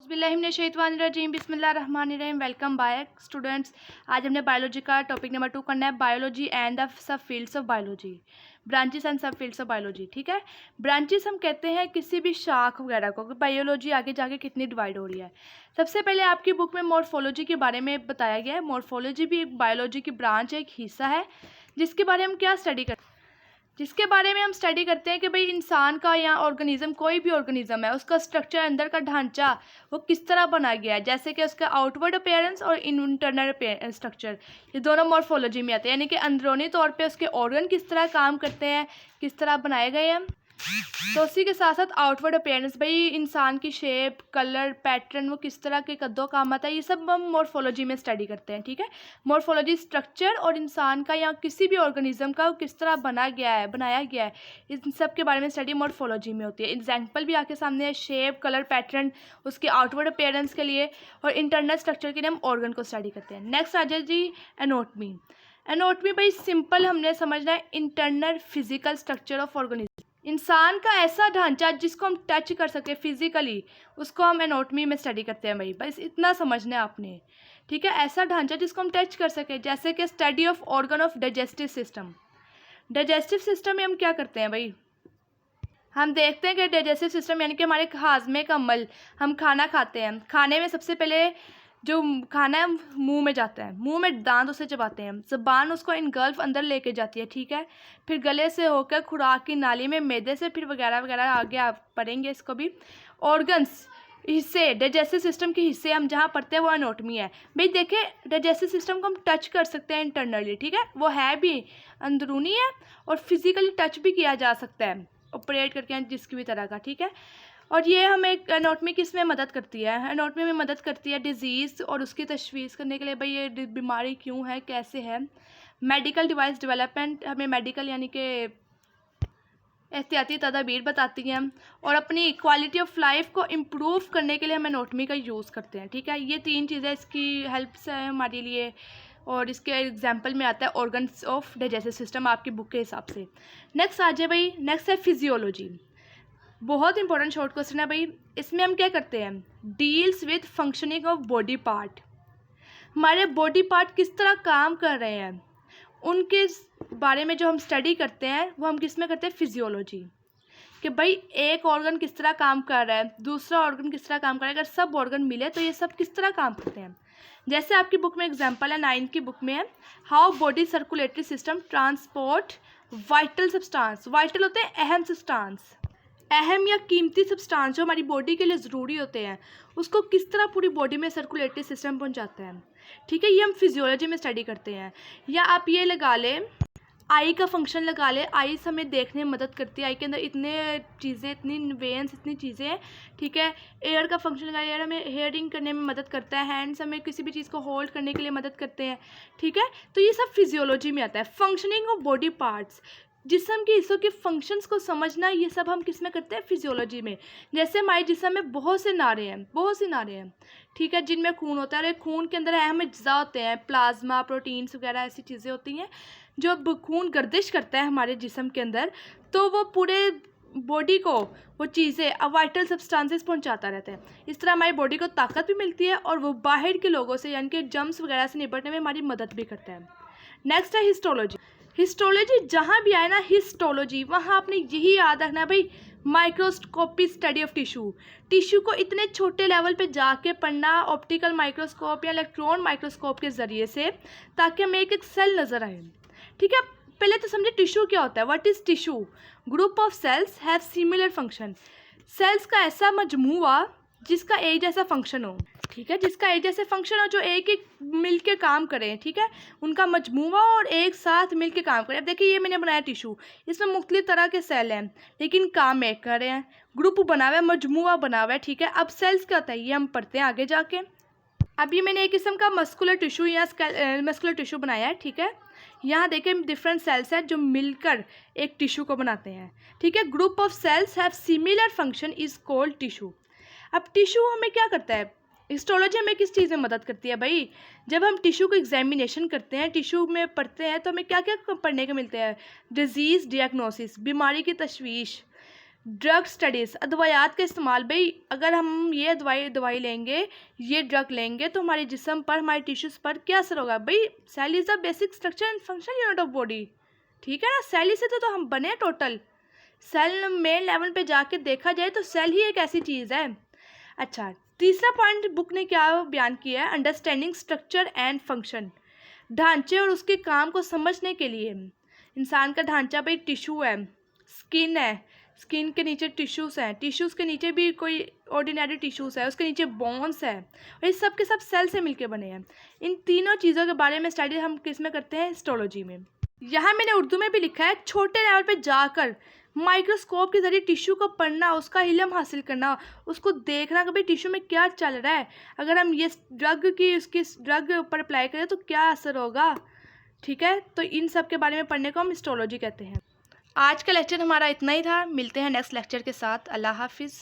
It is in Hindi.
औज़ुबिल्लाहिमिनश्शैतानिर्रजीम बिस्मिल्लाहिर्रहमानिर्रहीम। Welcome back students. आज हमने बायोलॉजी का टॉपिक नंबर 2 करना है, biology and the sub fields of biology, branches and सब फील्ड्स ऑफ बायोलॉजी। ठीक है, ब्रांचेस हम कहते हैं किसी भी शाख वगैरह को, बायोलॉजी आगे जाके कितनी डिवाइड हो रही है। सबसे पहले आपकी बुक में मॉर्फोलॉजी के बारे में बताया गया है। मॉर्फोलॉजी भी एक बायोलॉजी की ब्रांच है, एक हिस्सा है, जिसके बारे में हम क्या स्टडी करते हैं, जिसके बारे में हम स्टडी करते हैं कि भाई इंसान का या ऑर्गेनिज्म, कोई भी ऑर्गेनिज्म है, उसका स्ट्रक्चर, अंदर का ढांचा वो किस तरह बनाया गया है, जैसे कि उसका आउटवर्ड अपीयरेंस और इंटरनल स्ट्रक्चर, ये दोनों मॉर्फोलॉजी में आते हैं। यानी कि अंदरूनी तौर पे उसके ऑर्गन किस तरह काम करते हैं, किस तरह बनाए गए हैं। तो उसी के साथ साथ आउटवर्ड अपीयरेंस, भाई इंसान की शेप, कलर, पैटर्न, वो किस तरह के कद्दो काम आता है, ये सब हम मॉर्फोलॉजी में स्टडी करते हैं। ठीक है, मॉर्फोलॉजी स्ट्रक्चर और इंसान का या किसी भी ऑर्गेनिज्म का किस तरह बनाया गया है, इन सब के बारे में स्टडी मॉर्फोलॉजी में होती है। एग्जाम्पल भी आपके सामने है, शेप, कलर, पैटर्न, उसके आउटवर्ड अपीयरेंस के लिए, और इंटरनल स्ट्रक्चर के लिए हम ऑर्गन को स्टडी करते हैं। नेक्स्ट आ जाए जी एनाटॉमी। एनाटॉमी भाई सिंपल हमने समझना है, internal physical structure of organism, इंसान का ऐसा ढांचा जिसको हम टच कर सके फिजिकली, उसको हम एनाटॉमी में स्टडी करते हैं। भाई बस इतना समझना है आपने। ठीक है, ऐसा ढांचा जिसको हम टच कर सके, जैसे कि study of organ of digestive system. Digestive system में हम क्या करते हैं भाई, हम देखते हैं कि डाइजेस्टिव सिस्टम यानी कि हमारे हाजमे का अमल, हम खाना खाते हैं, खाने में सबसे पहले जो खाना है मुंह में जाता है, मुंह में दांत उसे चबाते हैं, ज़बान उसको इनगल्फ अंदर लेके जाती है। ठीक है, फिर गले से होकर खुराक की नाली में, मैदे से, फिर वगैरह वगैरह आगे आप पढ़ेंगे इसको भी। ऑर्गन्स, हिस्से, डाइजेस्टिव सिस्टम के हिस्से हम जहाँ पढ़ते हैं वो एनाटॉमी है। भाई देखिए, डाइजेस्टिव सिस्टम को हम टच कर सकते हैं इंटरनली। ठीक है, वो है भी अंदरूनी है और फिजिकली टच भी किया जा सकता है, ऑपरेट करके जिसकी भी तरह का। ठीक है, और ये हमें एनाटॉमी किस में मदद करती है, एनाटॉमी में मदद करती है डिजीज़ और उसकी तशख़ीस करने के लिए, भाई ये बीमारी क्यों है, कैसे है। मेडिकल डिवाइस डेवलपमेंट, हमें मेडिकल यानी कि एहतियाती तदाबीर बताती हैं, और अपनी क्वालिटी ऑफ लाइफ को इम्प्रूव करने के लिए हम एनाटॉमी का यूज़ करते हैं। ठीक है, ये तीन चीज़ें इसकी हेल्प से है हमारे लिए, और इसके एग्जाम्पल में आता है ऑर्गन्स ऑफ डाइजेस्टिव सिस्टम आपकी बुक के हिसाब से। नेक्स्ट आ जाए भाई, नेक्स्ट है फिजियोलॉजी। बहुत इंपॉर्टेंट शॉर्ट क्वेश्चन है भाई। इसमें हम क्या करते हैं, deals with functioning of body part, हमारे बॉडी पार्ट किस तरह काम कर रहे हैं, उनके बारे में जो हम स्टडी करते हैं वो हम किस में करते हैं, फिजियोलॉजी। कि भाई एक ऑर्गन किस तरह काम कर रहा है, दूसरा ऑर्गन किस तरह काम कर रहा है, अगर सब ऑर्गन मिले तो ये सब किस तरह काम करते हैं। जैसे आपकी बुक में एग्जाम्पल है, 9th की बुक में है, how body circulatory system transport vital substance. Vital होते हैं अहम सब्सटेंस, अहम या कीमती सब्सटेंस जो हमारी बॉडी के लिए ज़रूरी होते हैं, उसको किस तरह पूरी बॉडी में सर्कुलेटरी सिस्टम पहुंचाता है। ठीक है, ये हम फिजियोलॉजी में स्टडी करते हैं। या आप ये लगा लें, आई का फंक्शन लगा ले, आई हमें देखने में मदद करती है, आई के अंदर इतने चीज़ें, इतनी वेन्स, इतनी चीज़ें हैं। ठीक है, एयर का फंक्शन लगा ले, एयर हमें हेयरिंग करने में मदद करता है, हैंड्स हमें किसी भी चीज़ को होल्ड करने के लिए मदद करते हैं। ठीक है, तो ये सब फिजियोलॉजी में आता है। फंक्शनिंग ऑफ बॉडी पार्ट्स, जिस्म के हिस्सों के फंक्शंस को समझना, ये सब हम किस में करते हैं, फिजियोलॉजी में। जैसे हमारे जिस्म में बहुत से नारे हैं, बहुत सी नारे हैं। ठीक है, जिनमें खून होता है, और खून के अंदर अहम अज्जा होते हैं, प्लाज्मा, प्रोटीन्स वगैरह ऐसी चीज़ें होती हैं। जो खून गर्दिश करता है हमारे जिस्म के अंदर, तो वो पूरे बॉडी को वो चीज़ें, वाइटल सब्सटेंसेस पहुंचाता रहता है। इस तरह हमारी बॉडी को ताकत भी मिलती है, और वो बाहर के लोगों से यानी कि जर्म्स वगैरह से निपटने में हमारी मदद भी करता है। नेक्स्ट है हिस्टोलॉजी। हिस्टोलॉजी, जहाँ भी आए ना हिस्टोलॉजी, वहाँ आपने यही याद रखना है भाई, microscopy study of tissue. Tissue को इतने छोटे लेवल पे जाके पढ़ना ऑप्टिकल माइक्रोस्कोप या इलेक्ट्रॉन माइक्रोस्कोप के ज़रिए से, ताकि हमें एक एक सेल नज़र आए। ठीक है, पहले तो समझे टिश्यू क्या होता है। What is tissue, group of cells have similar function, cells का ऐसा मजमूआ जिसका एक जैसा फंक्शन हो। ठीक है, जिसका एक जैसे फंक्शन हो, जो एक एक मिल के काम करें। ठीक है, उनका मजमूआ और एक साथ मिल के काम करें। अब देखिए, ये मैंने बनाया टिश्यू, इसमें मुख्तलिफ तरह के सेल हैं, लेकिन काम एक कर रहे हैं, ग्रुप बना हुआ है, मजमूआ बना हुआ है। ठीक है, अब सेल्स क्या होता है ये हम पढ़ते हैं आगे जाके। अब ये मैंने एक किस्म का मस्कुलर टिश्यू या मस्कुलर टिश्यू बनाया है। ठीक है, यहाँ देखें डिफरेंट सेल्स हैं जो मिलकर एक टिश्यू को बनाते हैं। ठीक है, group of cells have similar function is called tissue. अब टिश्यू हमें क्या करता है, हिस्टोलॉजी हमें किस चीज़ में मदद करती है भाई, जब हम टिश्यू को एग्जामिनेशन करते हैं, टिश्यू में पढ़ते हैं, तो हमें क्या क्या पढ़ने को मिलते हैं, डिजीज़ डियाग्नोसिस, बीमारी की तशवीश, ड्रग स्टडीज़, अद्वयात का इस्तेमाल। भाई अगर हम ये दवाई लेंगे, ये ड्रग लेंगे तो हमारे जिस्म पर, हमारे टिश्यूज़ पर क्या असर होगा। भाई cell is the basic structure and function unit of body, ठीक है ना। सेल ही से तो हम बने हैं टोटल। सेल मेन लेवल पे जाके देखा जाए तो सेल ही एक ऐसी चीज़ है। अच्छा, तीसरा पॉइंट बुक ने क्या बयान किया है, अंडरस्टैंडिंग स्ट्रक्चर एंड फंक्शन। ढांचे और उसके काम को समझने के लिए इंसान का ढांचा भाई टिश्यू है, स्किन है, स्किन के नीचे टिश्यूज़ हैं, टिश्यूज़ के नीचे भी कोई ऑर्डिनरी टिश्यूज़ है, उसके नीचे बोन्स है, और ये सब के सब सेल से मिलके बने हैं। इन तीनों चीज़ों के बारे में स्टडी हम किस में करते हैं, हिस्टोलॉजी में। यहाँ मैंने उर्दू में भी लिखा है, छोटे लेवल पे जाकर माइक्रोस्कोप के ज़रिए टिश्यू को पढ़ना, उसका इल्म हासिल करना, उसको देखना कि भाई टिश्यू में क्या चल रहा है, अगर हम ये उसकी ड्रग ऊपर अप्लाई करें तो क्या असर होगा, ठीक है। तो इन सब के बारे में पढ़ने को हम हिस्टोलॉजी कहते हैं। आज का लेक्चर हमारा इतना ही था, मिलते हैं नेक्स्ट लेक्चर के साथ। अल्लाह हाफिज़।